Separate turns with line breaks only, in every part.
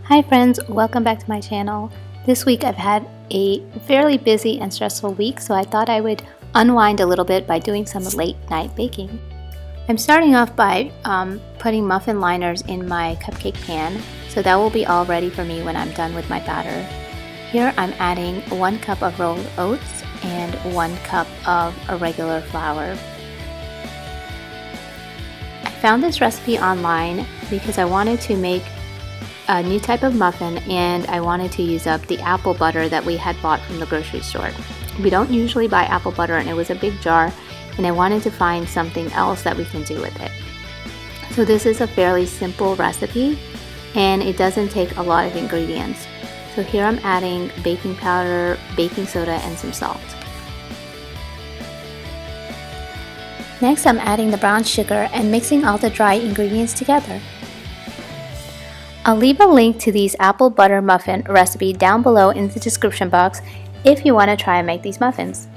Hi friends, welcome back to my channel. This week I've had a fairly busy and stressful week, so I thought I would unwind a little bit by doing some late night baking. I'm starting off by putting muffin liners in my cupcake pan, so that will be all ready for me when I'm done with my batter. Here I'm adding 1 cup of rolled oats and 1 cup of irregular flour. I found this recipe online because I wanted to make a new type of muffin and I wanted to use up the apple butter that we had bought from the grocery store. We don't usually buy apple butter and it was a big jar, and I wanted to find something else that we can do with it. So this is a fairly simple recipe and it doesn't take a lot of ingredients. So here I'm adding baking powder, baking soda, and some salt. Next I'm adding the brown sugar and mixing all the dry ingredients together. I'll leave a link to these apple butter muffin recipe down below in the description box if you want to try and make these muffins.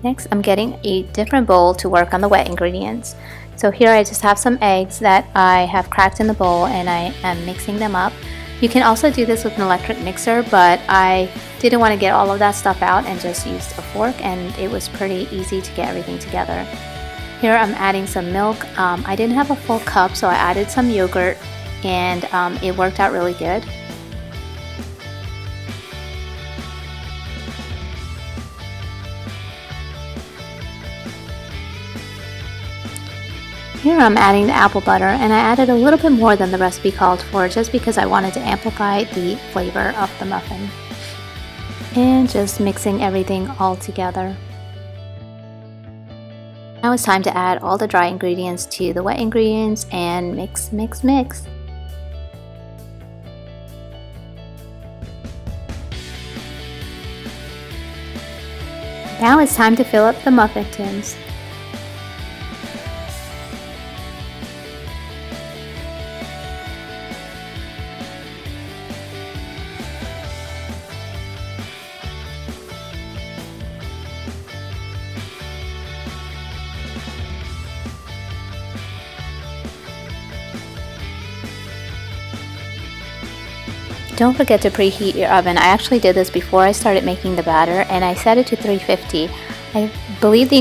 Next, I'm getting a different bowl to work on the wet ingredients. So here I just have some eggs that I have cracked in the bowl and I am mixing them up. You can also do this with an electric mixer, but I didn't want to get all of that stuff out and just used a fork, and it was pretty easy to get everything together. Here I'm adding some milk. I didn't have a full cup, so I added some yogurt and it worked out really good. Here I'm adding the apple butter, and I added a little bit more than the recipe called for just because I wanted to amplify the flavor of the muffin. And just mixing everything all together. Now it's time to add all the dry ingredients to the wet ingredients and mix, mix, mix. Now it's time to fill up the muffin tins. Don't forget to preheat your oven. I actually did this before I started making the batter, and I set it to 350. I believe the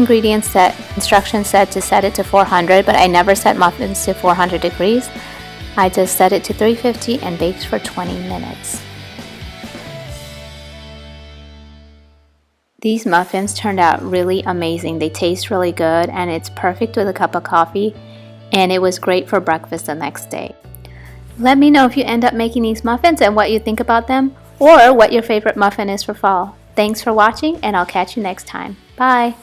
instructions said to set it to 400, but I never set muffins to 400 degrees. I just set it to 350 and baked for 20 minutes. These muffins turned out really amazing. They taste really good and it's perfect with a cup of coffee, and it was great for breakfast the next day. Let me know if you end up making these muffins and what you think about them, or what your favorite muffin is for fall. Thanks for watching, and I'll catch you next time. Bye!